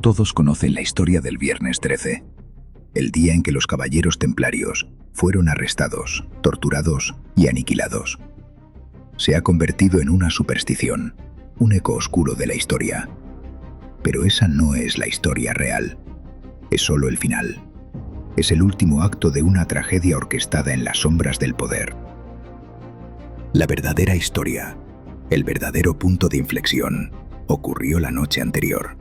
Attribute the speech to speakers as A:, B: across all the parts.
A: Todos conocen la historia del Viernes 13, el día en que los caballeros templarios fueron arrestados, torturados y aniquilados. Se ha convertido en una superstición, un eco oscuro de la historia. Pero esa no es la historia real. Es solo el final. Es el último acto de una tragedia orquestada en las sombras del poder. La verdadera historia, el verdadero punto de inflexión, ocurrió la noche anterior.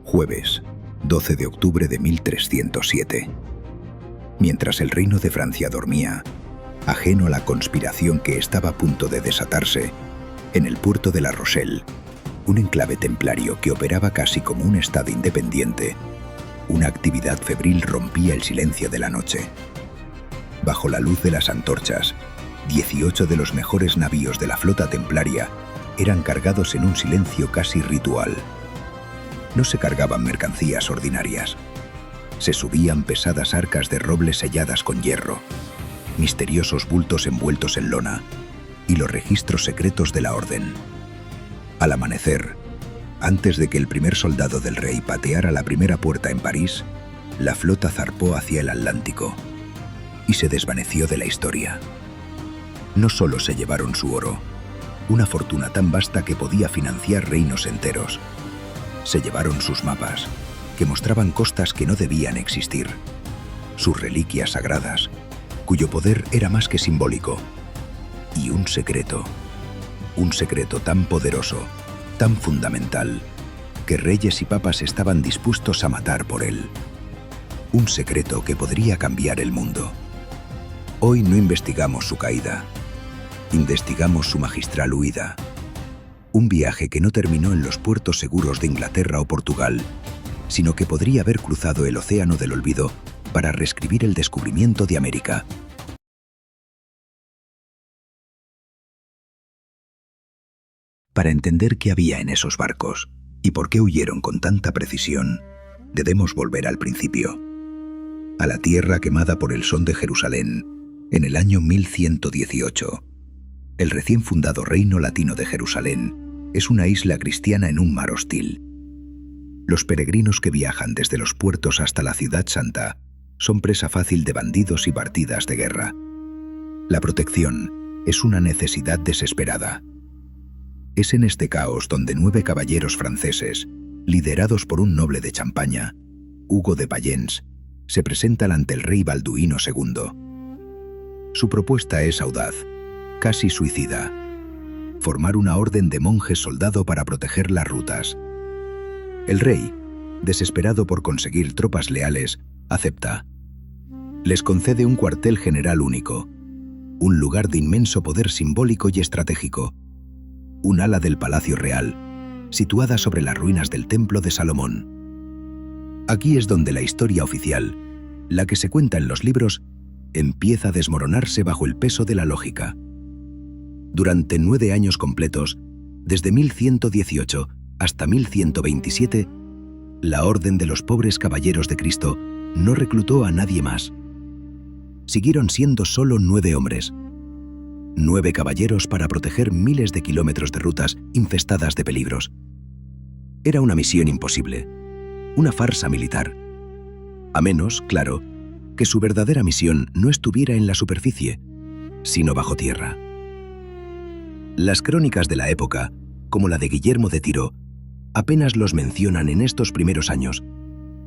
A: Jueves, 12 de octubre de 1307. Mientras el reino de Francia dormía, ajeno a la conspiración que estaba a punto de desatarse, en el puerto de La Rochelle, un enclave templario que operaba casi como un estado independiente, una actividad febril rompía el silencio de la noche. Bajo la luz de las antorchas, 18 de los mejores navíos de la flota templaria eran cargados en un silencio casi ritual. No se cargaban mercancías ordinarias. Se subían pesadas arcas de roble selladas con hierro, misteriosos bultos envueltos en lona y los registros secretos de la orden. Al amanecer, antes de que el primer soldado del rey pateara la primera puerta en París, la flota zarpó hacia el Atlántico y se desvaneció de la historia. No solo se llevaron su oro, una fortuna tan vasta que podía financiar reinos enteros. Se llevaron sus mapas, que mostraban costas que no debían existir, sus reliquias sagradas, cuyo poder era más que simbólico, y un secreto tan poderoso, tan fundamental, que reyes y papas estaban dispuestos a matar por él. Un secreto que podría cambiar el mundo. Hoy no investigamos su caída, investigamos su magistral huida. Un viaje que no terminó en los puertos seguros de Inglaterra o Portugal, sino que podría haber cruzado el océano del olvido para reescribir el descubrimiento de América. Para entender qué había en esos barcos y por qué huyeron con tanta precisión, debemos volver al principio, a la tierra quemada por el son de Jerusalén, en el año 1118. El recién fundado Reino Latino de Jerusalén es una isla cristiana en un mar hostil. Los peregrinos que viajan desde los puertos hasta la ciudad santa son presa fácil de bandidos y partidas de guerra. La protección es una necesidad desesperada. Es en este caos donde 9 caballeros franceses, liderados por un noble de Champaña, Hugo de Payens, se presentan ante el rey Balduino II. Su propuesta es audaz, casi suicida: formar una orden de monjes soldado para proteger las rutas. El rey, desesperado por conseguir tropas leales, acepta. Les concede un cuartel general único, un lugar de inmenso poder simbólico y estratégico, un ala del Palacio Real, situada sobre las ruinas del Templo de Salomón. Aquí es donde la historia oficial, la que se cuenta en los libros, empieza a desmoronarse bajo el peso de la lógica. Durante 9 años completos, desde 1118 hasta 1127, la Orden de los Pobres Caballeros de Cristo no reclutó a nadie más. Siguieron siendo solo 9 hombres. 9 caballeros para proteger miles de kilómetros de rutas infestadas de peligros. Era una misión imposible, una farsa militar. A menos, claro, que su verdadera misión no estuviera en la superficie, sino bajo tierra. Las crónicas de la época, como la de Guillermo de Tiro, apenas los mencionan en estos primeros años,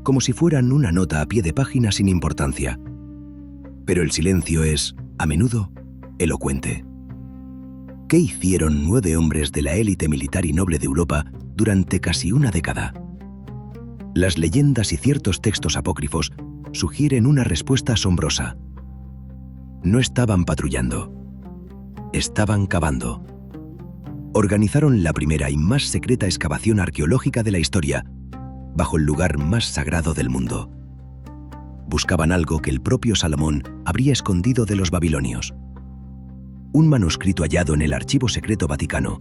A: como si fueran una nota a pie de página sin importancia. Pero el silencio es, a menudo, elocuente. ¿Qué hicieron 9 hombres de la élite militar y noble de Europa durante casi una década? Las leyendas y ciertos textos apócrifos sugieren una respuesta asombrosa. No estaban patrullando, estaban cavando. Organizaron la primera y más secreta excavación arqueológica de la historia, bajo el lugar más sagrado del mundo. Buscaban algo que el propio Salomón habría escondido de los babilonios. Un manuscrito hallado en el Archivo Secreto Vaticano,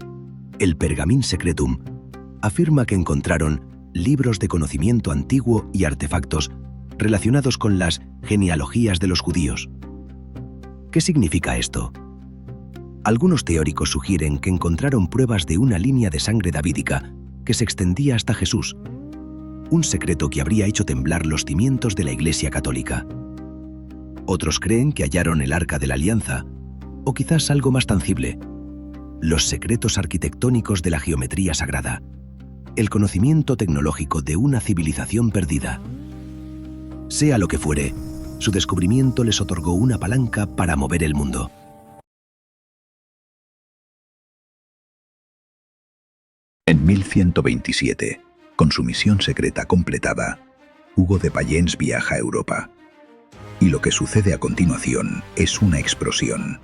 A: el Pergamin Secretum, afirma que encontraron libros de conocimiento antiguo y artefactos relacionados con las genealogías de los judíos. ¿Qué significa esto? Algunos teóricos sugieren que encontraron pruebas de una línea de sangre davídica que se extendía hasta Jesús.
B: un secreto que habría hecho temblar los cimientos de la Iglesia Católica. Otros creen que hallaron el Arca de la Alianza, o quizás algo más tangible, los secretos arquitectónicos de la geometría sagrada, el conocimiento tecnológico de una civilización perdida. Sea lo que fuere, su descubrimiento les otorgó una palanca para mover el mundo.
A: En 1127, con su misión secreta completada, Hugo de Payens viaja a Europa. Y lo que sucede a continuación es una explosión.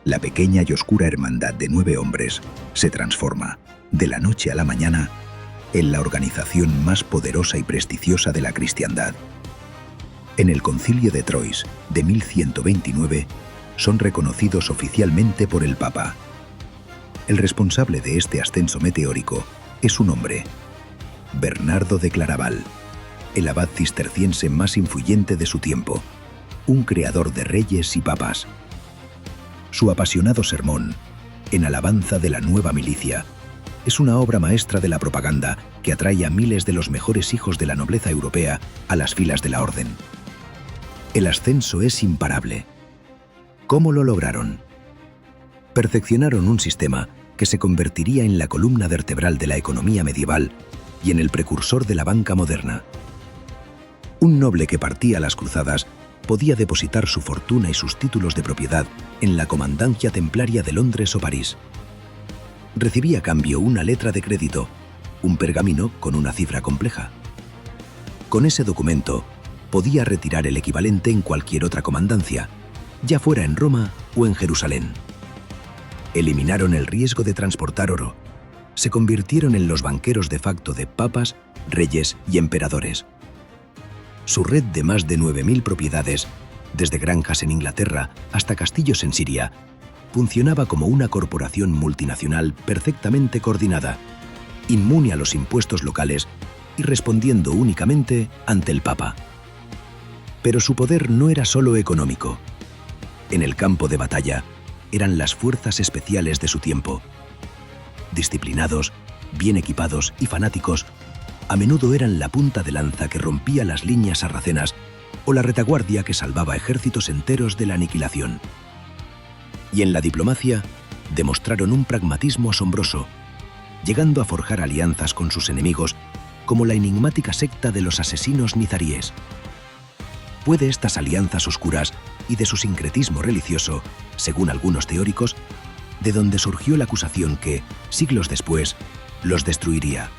A: La pequeña y oscura hermandad de 9 hombres se transforma, de la noche a la mañana, en la organización más poderosa y prestigiosa de la cristiandad. En el Concilio de Troyes de 1129 son reconocidos oficialmente por el Papa. El responsable de este ascenso meteórico es un hombre, Bernardo de Claraval, el abad cisterciense más influyente de su tiempo, un creador de reyes y papas. Su apasionado sermón, En alabanza de la nueva milicia, es una obra maestra de la propaganda que atrae a miles de los mejores hijos de la nobleza europea a las filas de la orden. El ascenso es imparable. ¿Cómo lo lograron? Perfeccionaron un sistema que se convertiría en la columna vertebral de la economía medieval y en el precursor de la banca moderna. Un noble que partía a las cruzadas podía depositar su fortuna y sus títulos de propiedad en la comandancia templaria de Londres o París. Recibía a cambio una letra de crédito, un pergamino con una cifra compleja. Con ese documento podía retirar el equivalente en cualquier otra comandancia, ya fuera en Roma o en Jerusalén. Eliminaron el riesgo de transportar oro. Se convirtieron en los banqueros de facto de papas, reyes y emperadores. Su red de más de 9.000 propiedades, desde granjas en Inglaterra hasta castillos en Siria, funcionaba como una corporación multinacional perfectamente coordinada, inmune a los impuestos locales y respondiendo únicamente ante el Papa. Pero su poder no era solo económico. En el campo de batalla, eran las fuerzas especiales de su tiempo. Disciplinados, bien equipados y fanáticos, a menudo eran la punta de lanza que rompía las líneas sarracenas o la retaguardia que salvaba ejércitos enteros de la aniquilación. Y en la diplomacia, demostraron un pragmatismo asombroso, llegando a forjar alianzas con sus enemigos, como la enigmática secta de los asesinos nizaríes. Fue de estas alianzas oscuras y de su sincretismo religioso, según algunos teóricos, de donde surgió la acusación que, siglos después, los destruiría: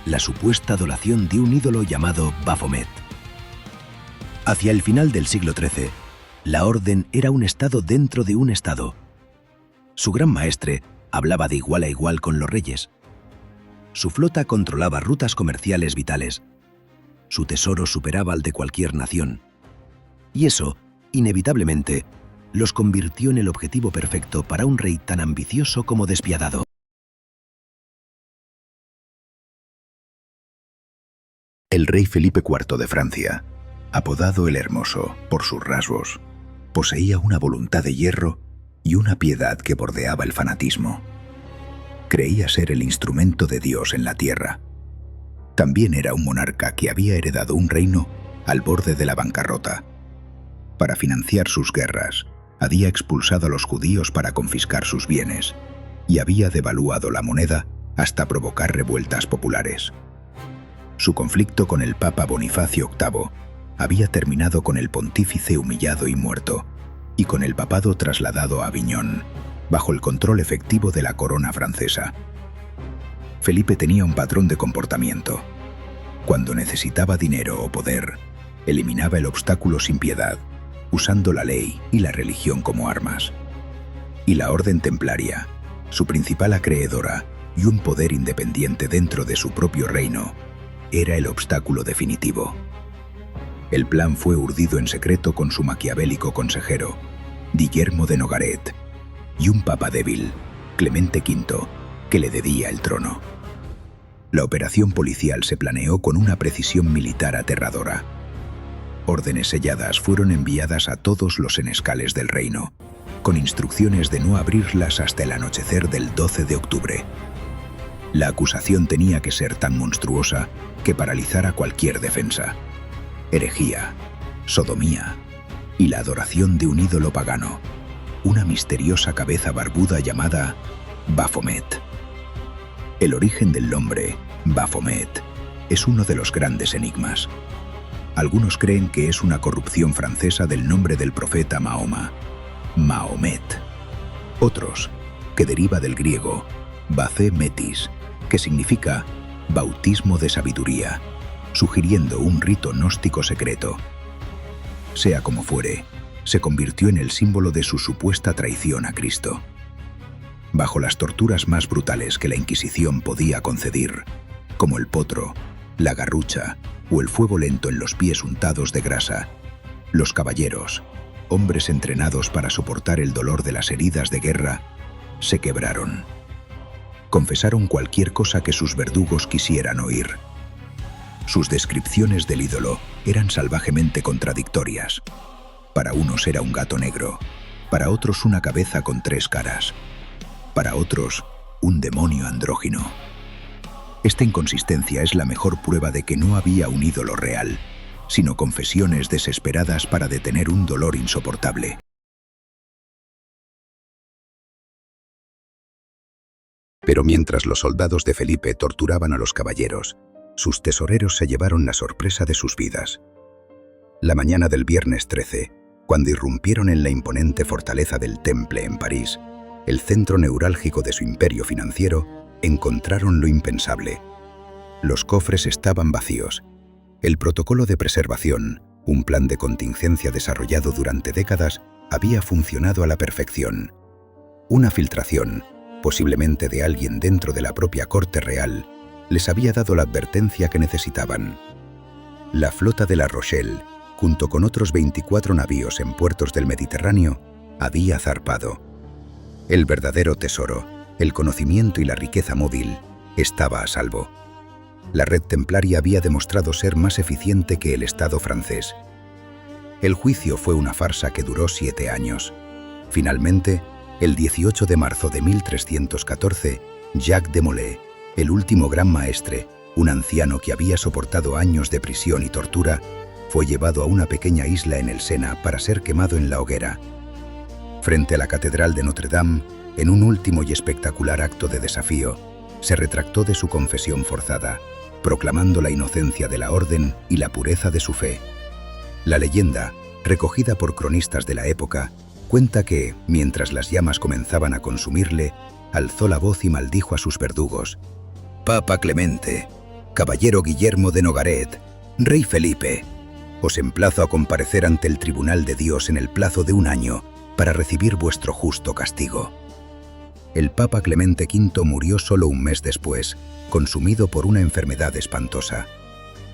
A: la supuesta adoración de un ídolo llamado Baphomet. Hacia el final del siglo XIII, la orden era un estado dentro de un estado. Su gran maestre hablaba de igual a igual con los reyes. Su flota controlaba rutas comerciales vitales. Su tesoro superaba al de cualquier nación. Y eso, inevitablemente, los convirtió en el objetivo perfecto para un rey tan ambicioso como despiadado. El rey Felipe IV de Francia, apodado el Hermoso por sus rasgos, poseía una voluntad de hierro y una piedad que bordeaba el fanatismo. Creía ser el instrumento de Dios en la tierra. También era un monarca que había heredado un reino al borde de la bancarrota. Para financiar sus guerras, había expulsado a los judíos para confiscar sus bienes y había devaluado la moneda hasta provocar revueltas populares. Su conflicto con el Papa Bonifacio VIII había terminado con el pontífice humillado y muerto, y con el papado trasladado a Aviñón, bajo el control efectivo de la corona francesa. Felipe tenía un patrón de comportamiento. Cuando necesitaba dinero o poder, eliminaba el obstáculo sin piedad, usando la ley y la religión como armas. Y la orden templaria, su principal acreedora y un poder independiente dentro de su propio reino, era el obstáculo definitivo. El plan fue urdido en secreto con su maquiavélico consejero, Guillermo de Nogaret, y un papa débil, Clemente V, que le debía el trono. La operación policial se planeó con una precisión militar aterradora. Órdenes selladas fueron enviadas a todos los senescales del reino, con instrucciones de no abrirlas hasta el anochecer del 12 de octubre. La acusación tenía que ser tan monstruosa que paralizara cualquier defensa. Herejía, sodomía y la adoración de un ídolo pagano, una misteriosa cabeza barbuda llamada Baphomet. El origen del nombre, Baphomet, es uno de los grandes enigmas. Algunos creen que es una corrupción francesa del nombre del profeta Mahoma, Mahomet. Otros, que deriva del griego Baphe Metis, que significa bautismo de sabiduría, sugiriendo un rito gnóstico secreto. Sea como fuere, se convirtió en el símbolo de su supuesta traición a Cristo. Bajo las torturas más brutales que la Inquisición podía conceder, como el potro, la garrucha o el fuego lento en los pies untados de grasa, los caballeros, hombres entrenados para soportar el dolor de las heridas de guerra, se quebraron. Confesaron cualquier cosa que sus verdugos quisieran oír. Sus descripciones del ídolo eran salvajemente contradictorias. Para unos era un gato negro, para otros una cabeza con 3 caras, para otros un demonio andrógino. Esta inconsistencia es la mejor prueba de que no había un ídolo real, sino confesiones desesperadas para detener un dolor insoportable. Pero mientras los soldados de Felipe torturaban a los caballeros, sus tesoreros se llevaron la sorpresa de sus vidas. La mañana del viernes 13, cuando irrumpieron en la imponente fortaleza del Temple en París, el centro neurálgico de su imperio financiero, encontraron lo impensable. Los cofres estaban vacíos. El protocolo de preservación, un plan de contingencia desarrollado durante décadas, había funcionado a la perfección. Una filtración, posiblemente de alguien dentro de la propia corte real, les había dado la advertencia que necesitaban. La flota de La Rochelle, junto con otros 24 navíos en puertos del Mediterráneo, había zarpado. El verdadero tesoro, el conocimiento y la riqueza móvil, estaba a salvo. La red templaria había demostrado ser más eficiente que el Estado francés. El juicio fue una farsa que duró 7 años. Finalmente, el 18 de marzo de 1314, Jacques de Molay, el último gran maestre, un anciano que había soportado años de prisión y tortura, fue llevado a una pequeña isla en el Sena para ser quemado en la hoguera. Frente a la Catedral de Notre Dame, en un último y espectacular acto de desafío, se retractó de su confesión forzada, proclamando la inocencia de la orden y la pureza de su fe. La leyenda, recogida por cronistas de la época, cuenta que, mientras las llamas comenzaban a consumirle, alzó la voz y maldijo a sus verdugos: «Papa Clemente, caballero Guillermo de Nogaret, rey Felipe, os emplazo a comparecer ante el tribunal de Dios en el plazo de 1 año para recibir vuestro justo castigo». El Papa Clemente V murió solo 1 mes después, consumido por una enfermedad espantosa.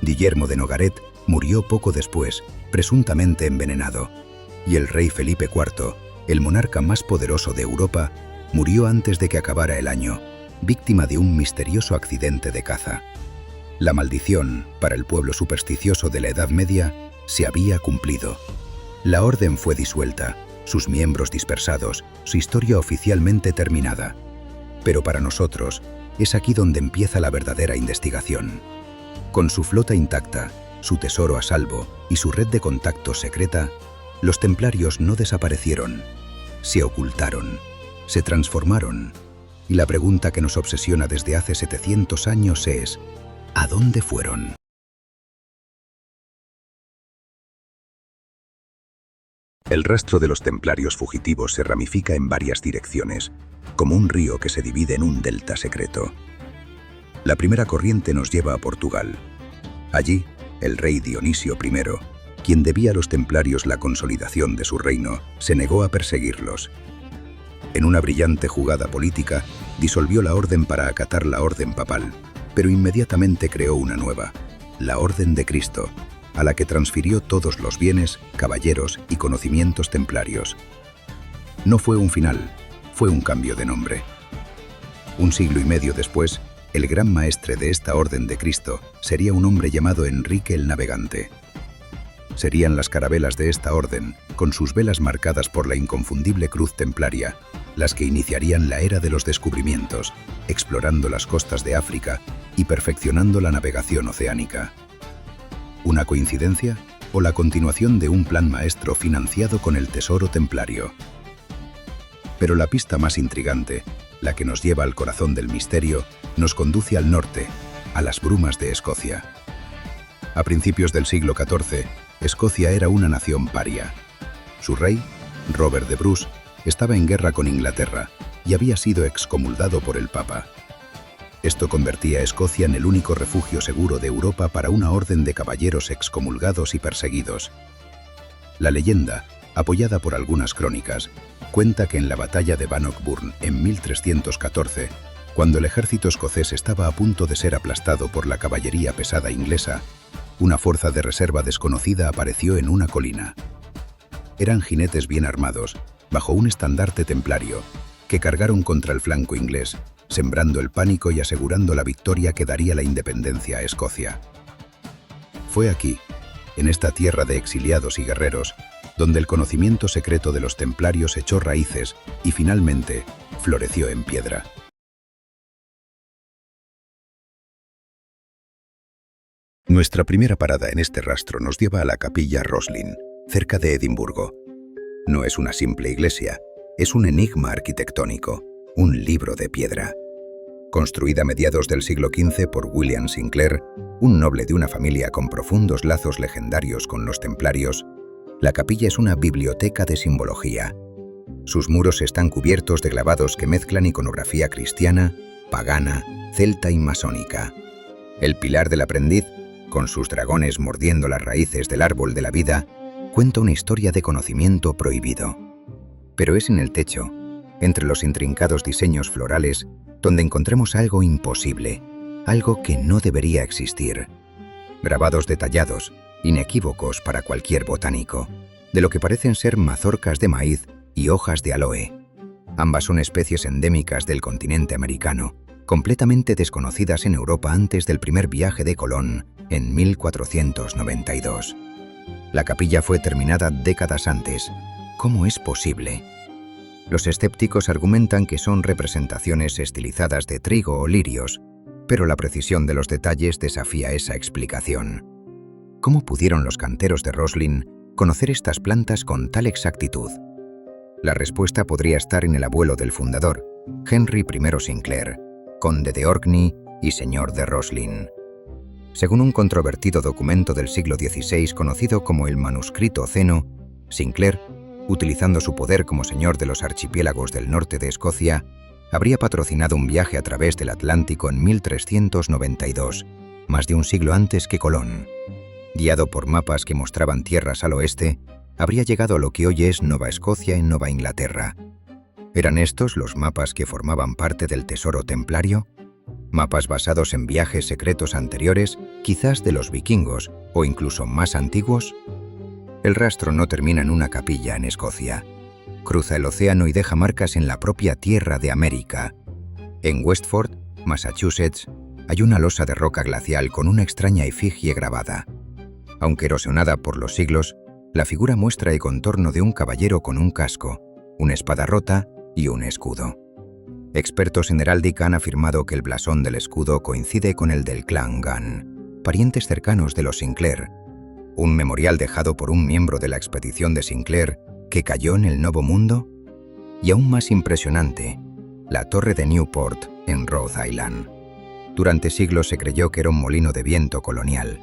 A: Guillermo de Nogaret murió poco después, presuntamente envenenado. Y el rey Felipe IV, el monarca más poderoso de Europa, murió antes de que acabara el año, víctima de un misterioso accidente de caza. La maldición, para el pueblo supersticioso de la Edad Media, se había cumplido. La orden fue disuelta, sus miembros dispersados, su historia oficialmente terminada. Pero para nosotros, es aquí donde empieza la verdadera investigación. Con su flota intacta, su tesoro a salvo y su red de contactos secreta, los templarios no desaparecieron, se ocultaron, se transformaron. Y la pregunta que nos obsesiona desde hace 700 años es: ¿a dónde fueron? El rastro de los templarios fugitivos se ramifica en varias direcciones, como un río que se divide en un delta secreto. La primera corriente nos lleva a Portugal. Allí, el rey Dionisio I, quien debía a los templarios la consolidación de su reino, se negó a perseguirlos. En una brillante jugada política, disolvió la orden para acatar la orden papal, pero inmediatamente creó una nueva, la Orden de Cristo, a la que transfirió todos los bienes, caballeros y conocimientos templarios. No fue un final, fue un cambio de nombre. 1 siglo y medio después, el gran maestre de esta Orden de Cristo sería un hombre llamado Enrique el Navegante. Serían las carabelas de esta orden, con sus velas marcadas por la inconfundible cruz templaria, las que iniciarían la era de los descubrimientos, explorando las costas de África y perfeccionando la navegación oceánica. ¿Una coincidencia o la continuación de un plan maestro financiado con el tesoro templario? Pero la pista más intrigante, la que nos lleva al corazón del misterio, nos conduce al norte, a las brumas de Escocia. A principios del siglo XIV, Escocia era una nación paria. Su rey, Robert de Bruce, estaba en guerra con Inglaterra y había sido excomulgado por el Papa. Esto convertía a Escocia en el único refugio seguro de Europa para una orden de caballeros excomulgados y perseguidos. La leyenda, apoyada por algunas crónicas, cuenta que en la batalla de Bannockburn en 1314, cuando el ejército escocés estaba a punto de ser aplastado por la caballería pesada inglesa, una fuerza de reserva desconocida apareció en una colina. Eran jinetes bien armados, bajo un estandarte templario, que cargaron contra el flanco inglés, sembrando el pánico y asegurando la victoria que daría la independencia a Escocia. Fue aquí, en esta tierra de exiliados y guerreros, donde el conocimiento secreto de los templarios echó raíces y finalmente floreció en piedra. Nuestra primera parada en este rastro nos lleva a la capilla Roslin, cerca de Edimburgo. No es una simple iglesia, es un enigma arquitectónico, un libro de piedra. Construida a mediados del siglo XV por William Sinclair, un noble de una familia con profundos lazos legendarios con los templarios, la capilla es una biblioteca de simbología. Sus muros están cubiertos de grabados que mezclan iconografía cristiana, pagana, celta y masónica. El pilar del aprendiz, con sus dragones mordiendo las raíces del árbol de la vida, cuenta una historia de conocimiento prohibido. Pero es en el techo, entre los intrincados diseños florales, donde encontremos algo imposible, algo que no debería existir. Grabados detallados, inequívocos para cualquier botánico, de lo que parecen ser mazorcas de maíz y hojas de aloe. Ambas son especies endémicas del continente americano, completamente desconocidas en Europa antes del primer viaje de Colón en 1492. La capilla fue terminada décadas antes. ¿Cómo es posible? Los escépticos argumentan que son representaciones estilizadas de trigo o lirios, pero la precisión de los detalles desafía esa explicación. ¿Cómo pudieron los canteros de Roslin conocer estas plantas con tal exactitud? La respuesta podría estar en el abuelo del fundador, Henry I Sinclair, conde de Orkney y señor de Roslin. Según un controvertido documento del siglo XVI conocido como el Manuscrito Zeno, Sinclair, utilizando su poder como señor de los archipiélagos del norte de Escocia, habría patrocinado un viaje a través del Atlántico en 1392, más de un siglo antes que Colón. Guiado por mapas que mostraban tierras al oeste, habría llegado a lo que hoy es Nueva Escocia en Nueva Inglaterra. ¿Eran estos los mapas que formaban parte del tesoro templario? ¿Mapas basados en viajes secretos anteriores, quizás de los vikingos o incluso más antiguos? El rastro no termina en una capilla en Escocia. Cruza el océano y deja marcas en la propia tierra de América. En Westford, Massachusetts, hay una losa de roca glacial con una extraña efigie grabada. Aunque erosionada por los siglos, la figura muestra el contorno de un caballero con un casco, una espada rota y un escudo. Expertos en heráldica han afirmado que el blasón del escudo coincide con el del clan Gunn, parientes cercanos de los Sinclair, un memorial dejado por un miembro de la expedición de Sinclair que cayó en el Nuevo Mundo. Y aún más impresionante, la torre de Newport en Rhode Island. Durante siglos se creyó que era un molino de viento colonial,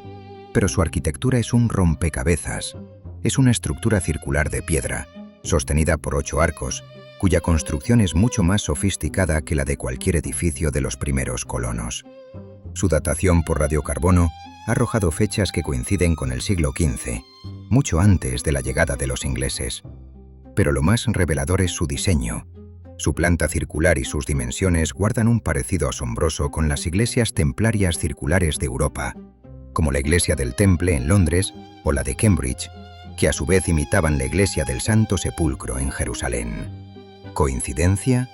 A: pero su arquitectura es un rompecabezas. Es una estructura circular de piedra, sostenida por 8 arcos, cuya construcción es mucho más sofisticada que la de cualquier edificio de los primeros colonos. Su datación por radiocarbono ha arrojado fechas que coinciden con el siglo XV, mucho antes de la llegada de los ingleses. Pero lo más revelador es su diseño. Su planta circular y sus dimensiones guardan un parecido asombroso con las iglesias templarias circulares de Europa, como la iglesia del Temple en Londres o la de Cambridge, que a su vez imitaban la iglesia del Santo Sepulcro en Jerusalén. ¿Coincidencia?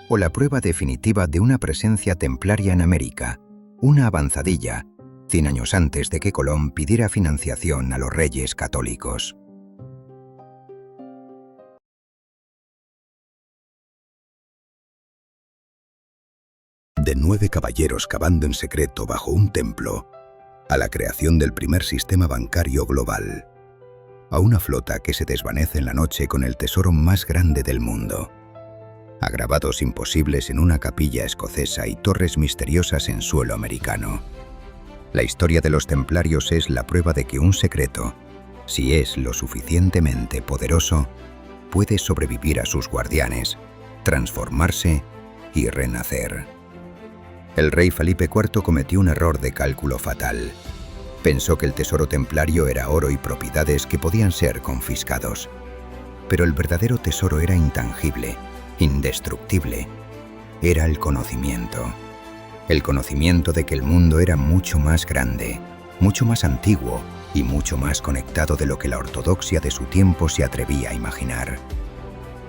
A: ¿O la prueba definitiva de una presencia templaria en América? Una avanzadilla, 100 años antes de que Colón pidiera financiación a los reyes católicos. de 9 caballeros cavando en secreto bajo un templo, a la creación del primer sistema bancario global, a una flota que se desvanece en la noche con el tesoro más grande del mundo, a grabados imposibles en una capilla escocesa y torres misteriosas en suelo americano. La historia de los templarios es la prueba de que un secreto, si es lo suficientemente poderoso, puede sobrevivir a sus guardianes, transformarse y renacer. El rey Felipe IV cometió un error de cálculo fatal. Pensó que el tesoro templario era oro y propiedades que podían ser confiscados. Pero el verdadero tesoro era intangible, indestructible. Era el conocimiento. El conocimiento de que el mundo era mucho más grande, mucho más antiguo y mucho más conectado de lo que la ortodoxia de su tiempo se atrevía a imaginar.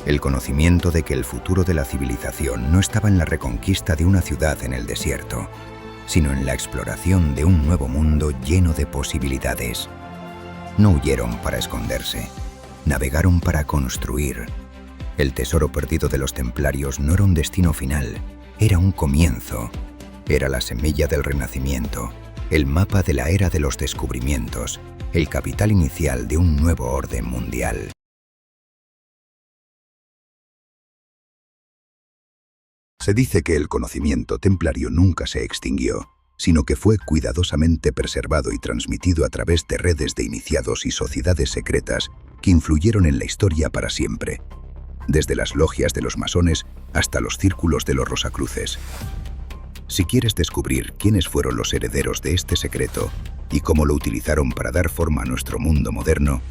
A: El conocimiento de que el futuro de la civilización no estaba en la reconquista de una ciudad en el desierto, sino en la exploración de un nuevo mundo lleno de posibilidades. No huyeron para esconderse, navegaron para construir. El tesoro perdido de los templarios no era un destino final, era un comienzo. Era la semilla del renacimiento, el mapa de la era de los descubrimientos, el capital inicial de un nuevo orden mundial. Se dice que el conocimiento templario nunca se extinguió, sino que fue cuidadosamente preservado y transmitido a través de redes de iniciados y sociedades secretas que influyeron en la historia para siempre, desde las logias de los masones hasta los círculos de los rosacruces. Si quieres descubrir quiénes fueron los herederos de este secreto y cómo lo utilizaron para dar forma a nuestro mundo moderno,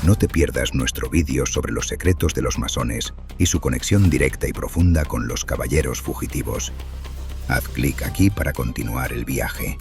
A: no te pierdas nuestro vídeo sobre los secretos de los masones y su conexión directa y profunda con los caballeros fugitivos. Haz clic aquí para continuar el viaje.